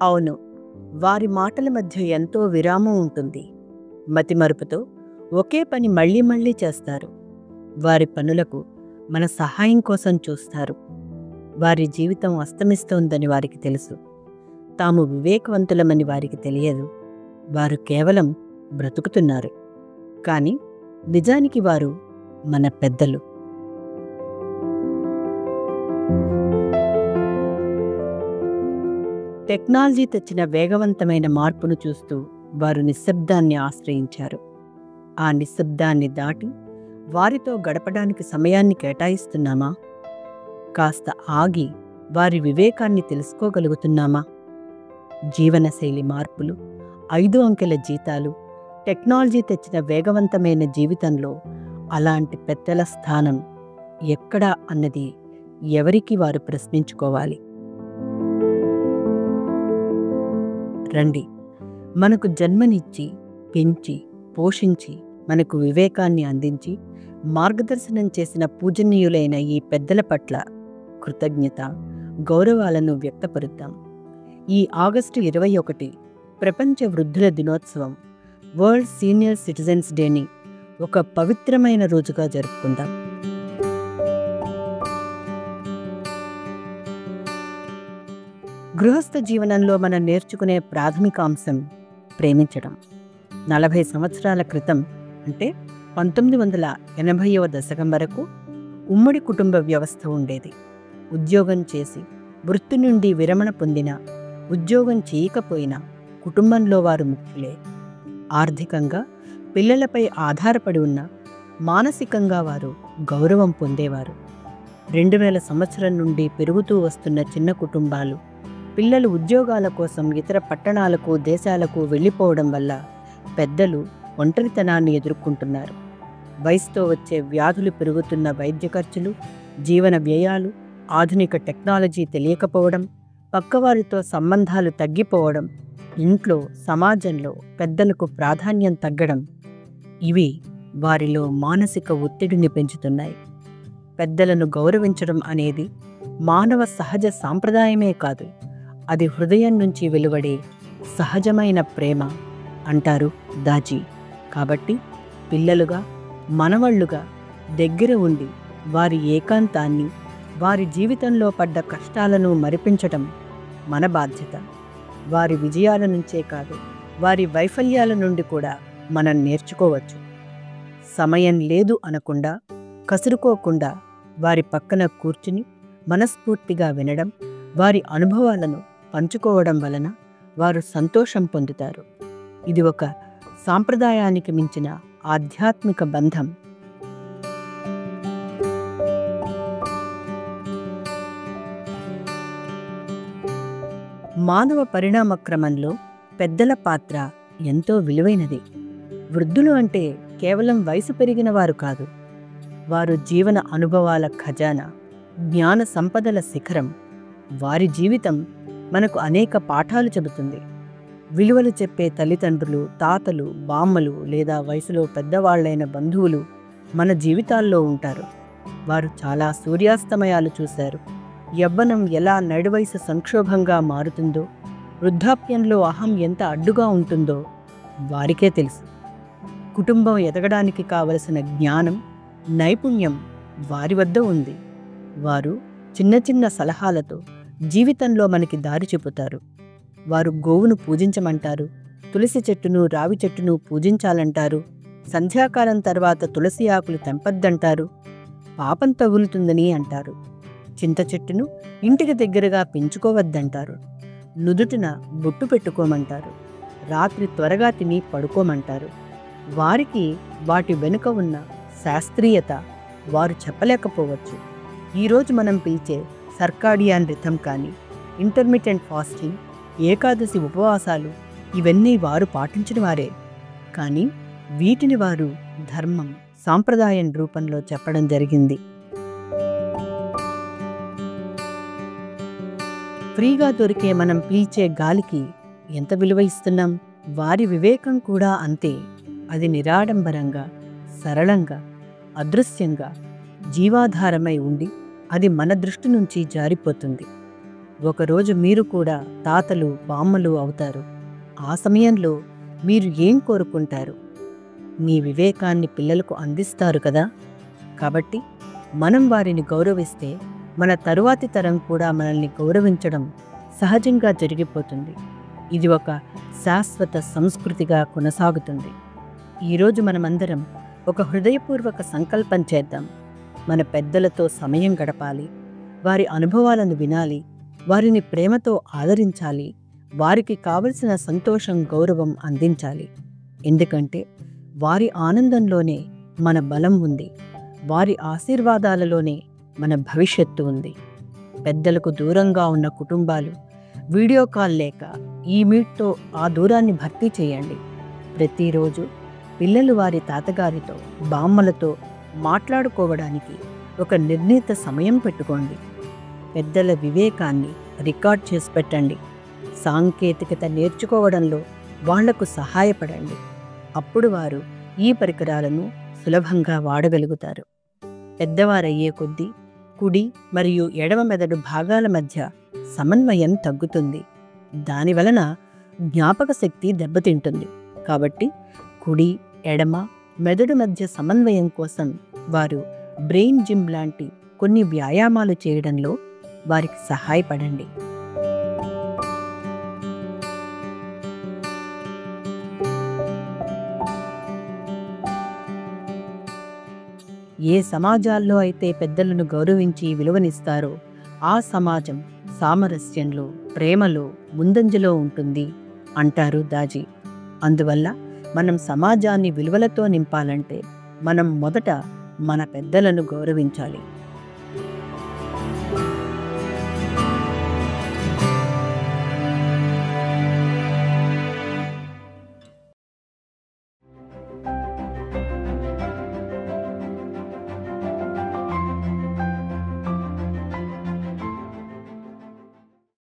అవును. వారి మాటల మధ్య ఎంతో విరామం ఉంటుంది. మతిమరుపుతో ఒకే పని మళ్ళీ మళ్ళీ చేస్తారు. వారి పనులకు మన సహాయం కోసం చూస్తారు. వారి జీవితం అస్తమిస్తోందని వారికి తెలుసు. తాము వివేకవంతులమని వారికి తెలియదు. వారు కేవలం బ్రతుకుతున్నారు. కానీ నిజానికి వారు మన పెద్దలు. టెక్నాలజీ తెచ్చిన వేగవంతమైన మార్పును చూస్తూ వారు నిశ్శబ్దాన్ని ఆశ్రయించారు. ఆ నిశ్శబ్దాన్ని దాటి వారితో గడపడానికి సమయాన్ని కేటాయిస్తున్నామా? కాస్త ఆగి వారి వివేకాన్ని తెలుసుకోగలుగుతున్నామా? జీవనశైలి మార్పులు, 5 అంకెల జీతాలు, టెక్నాలజీ తెచ్చిన వేగవంతమైన జీవితంలో అలాంటి పెద్దల స్థానం ఎక్కడా అన్నది ఎవరికి వారు ప్రశ్నించుకోవాలి. రండి, మనకు జన్మనిచ్చి, పెంచి, పోషించి, మనకు వివేకాన్ని అందించి, మార్గదర్శనం చేసిన పూజనీయులైన ఈ పెద్దల పట్ల కృతజ్ఞత, గౌరవాలను వ్యక్తపరుద్దాం. ఈ ఆగస్టు 21 ప్రపంచ వృద్ధుల దినోత్సవం, వరల్డ్ సీనియర్ సిటిజన్స్ డేని ఒక పవిత్రమైన రోజుగా జరుపుకుందాం. గృహస్థ జీవనంలో మనం నేర్చుకునే ప్రాథమిక అంశం ప్రేమించడం. 40 సంవత్సరాల క్రితం, అంటే 1980వ దశకం వరకు ఉమ్మడి కుటుంబ వ్యవస్థ ఉండేది. ఉద్యోగం చేసి వృత్తి నుండి విరమణ పొందినా, ఉద్యోగం చేయకపోయినా కుటుంబంలో వారు ముఖ్యులే. ఆర్థికంగా పిల్లలపై ఆధారపడి ఉన్న, మానసికంగా వారు గౌరవం పొందేవారు. 2000 సంవత్సరం నుండి పెరుగుతూ వస్తున్న చిన్న కుటుంబాలు, పిల్లలు ఉద్యోగాల కోసం ఇతర పట్టణాలకు, దేశాలకు వెళ్ళిపోవడం వల్ల పెద్దలు ఒంటరితనాన్ని ఎదుర్కొంటున్నారు. వయసుతో వచ్చే వ్యాధులు, పెరుగుతున్న వైద్య ఖర్చులు, జీవన వ్యయాలు, ఆధునిక టెక్నాలజీ తెలియకపోవడం, పక్కవారితో సంబంధాలు తగ్గిపోవడం, ఇంట్లో, సమాజంలో పెద్దలకు ప్రాధాన్యం తగ్గడం, ఇవి వారిలో మానసిక ఒత్తిడిని పెంచుతున్నాయి. పెద్దలను గౌరవించడం అనేది మానవ సహజ సాంప్రదాయమే కాదు, అది హృదయం నుంచి వెలువడే సహజమైన ప్రేమ అంటారు దాజీ. కాబట్టి పిల్లలుగా, మనవళ్ళుగా దగ్గర ఉండి వారి ఏకాంతాన్ని, వారి జీవితంలో పడ్డ కష్టాలను మరిపించటం మన బాధ్యత. వారి విజయాల నుంచే కాదు, వారి వైఫల్యాల నుండి కూడా మనం నేర్చుకోవచ్చు. సమయం లేదు అనకుండా, కసురుకోకుండా వారి పక్కన కూర్చుని మనస్ఫూర్తిగా వినడం, వారి అనుభవాలను పంచుకోవడం వలన వారు సంతోషం పొందుతారు. ఇది ఒక సాంప్రదాయానికి మించిన ఆధ్యాత్మిక బంధం. మానవ పరిణామ క్రమంలో పెద్దల పాత్ర ఎంతో విలువైనది. వృద్ధులు అంటే కేవలం వయసు పెరిగిన వారు కాదు, వారు జీవన అనుభవాల ఖజానా, జ్ఞాన సంపదల శిఖరం. వారి జీవితం మనకు అనేక పాఠాలు చెబుతుంది. విలువలు చెప్పే తల్లిదండ్రులు, తాతలు, బామ్మలు లేదా వయసులో పెద్దవాళ్లైన బంధువులు మన జీవితాల్లో ఉంటారు. వారు చాలా సూర్యాస్తమయాలు చూశారు. యవ్వనం ఎలా నడివయసు సంక్షోభంగా మారుతుందో, వృద్ధాప్యంలో అహం ఎంత అడ్డుగా ఉంటుందో వారికే తెలుసు. కుటుంబం ఎదగడానికి కావలసిన జ్ఞానం, నైపుణ్యం వారి వద్ద ఉంది. వారు చిన్న చిన్న సలహాలతో జీవితంలో మనకి దారి చెబుతారు. వారు గోవును పూజించమంటారు, తులసి చెట్టును, రావి చెట్టును పూజించాలంటారు, సంధ్యాకాలం తర్వాత తులసి ఆకులు తెంపద్దంటారు, పాపం తగులుతుందని అంటారు, చింత చెట్టును ఇంటికి దగ్గరగా పెంచుకోవద్దంటారు, నుదుటిన బొట్టు పెట్టుకోమంటారు, రాత్రి త్వరగా తిని పడుకోమంటారు. వారికి వాటి వెనుక ఉన్న శాస్త్రీయత వారు చెప్పలేకపోవచ్చు. ఈరోజు మనం పిలిచే సర్కాడియాన్ రిథం కానీ, ఇంటర్మిటెంట్ ఫాస్టింగ్, ఏకాదశి ఉపవాసాలు, ఇవన్నీ వారు పాటించిన వారే. కానీ వీటిని వారు ధర్మం, సాంప్రదాయం రూపంలో చెప్పడం జరిగింది. ఫ్రీగా దొరికే మనం పీల్చే గాలికి ఎంత విలువ ఇస్తున్నాం? వారి వివేకం కూడా అంతే. అది నిరాడంబరంగా, సరళంగా, అదృశ్యంగా, జీవాధారమై ఉండి అది మన దృష్టి నుంచి జారిపోతుంది. ఒకరోజు మీరు కూడా తాతలు బామ్మలు అవుతారు. ఆ సమయంలో మీరు ఏం కోరుకుంటారు? మీ వివేకాన్ని పిల్లలకు అందిస్తారు కదా. కాబట్టి మనం వారిని గౌరవిస్తే మన తరువాతి తరం కూడా మనల్ని గౌరవించడం సహజంగా జరిగిపోతుంది. ఇది ఒక శాశ్వత సంస్కృతిగా కొనసాగుతుంది. ఈరోజు మనమందరం ఒక హృదయపూర్వక సంకల్పం చేద్దాం. మన పెద్దలతో సమయం గడపాలి, వారి అనుభవాలను వినాలి, వారిని ప్రేమతో ఆదరించాలి, వారికి కావలసిన సంతోషం గౌరవం అందించాలి. ఎందుకంటే వారి ఆనందంలోనే మన బలం ఉంది, వారి ఆశీర్వాదాలలోనే మన భవిష్యత్తు ఉంది. పెద్దలకు దూరంగా ఉన్న కుటుంబాలు వీడియో కాల్ లేక ఈ మీట్తో ఆ దూరాన్ని భర్తీ చేయండి. ప్రతిరోజు పిల్లలు వారి తాతగారితో బామ్మలతో మాట్లాడుకోవడానికి ఒక నిర్ణీత సమయం పెట్టుకోండి. పెద్దల వివేకాన్ని రికార్డ్ చేసి పెట్టండి. సాంకేతికత నేర్చుకోవడంలో వాళ్లకు సహాయపడండి. అప్పుడు వారు ఈ పరికరాలను సులభంగా వాడగలుగుతారు. పెద్దవారయ్యే కొద్దీ కుడి మరియు ఎడమ మెదడు భాగాల మధ్య సమన్వయం తగ్గుతుంది. దానివలన జ్ఞాపక శక్తి దెబ్బతింటుంది. కాబట్టి కుడి ఎడమ మెదడు మధ్య సమన్వయం కోసం వారు బ్రెయిన్ జిమ్ లాంటి కొన్ని వ్యాయామాలు చేయడంలో వారికి సహాయపడండి. ఏ సమాజాల్లో అయితే పెద్దలను గౌరవించి విలువనిస్తారో ఆ సమాజం సామరస్యంలో, ప్రేమలో ముందంజలో ఉంటుంది అంటారు దాజీ. అందువల్ల మనం సమాజాన్ని విలువలతో నింపాలంటే మనం మొదట మన పెద్దలను గౌరవించాలి.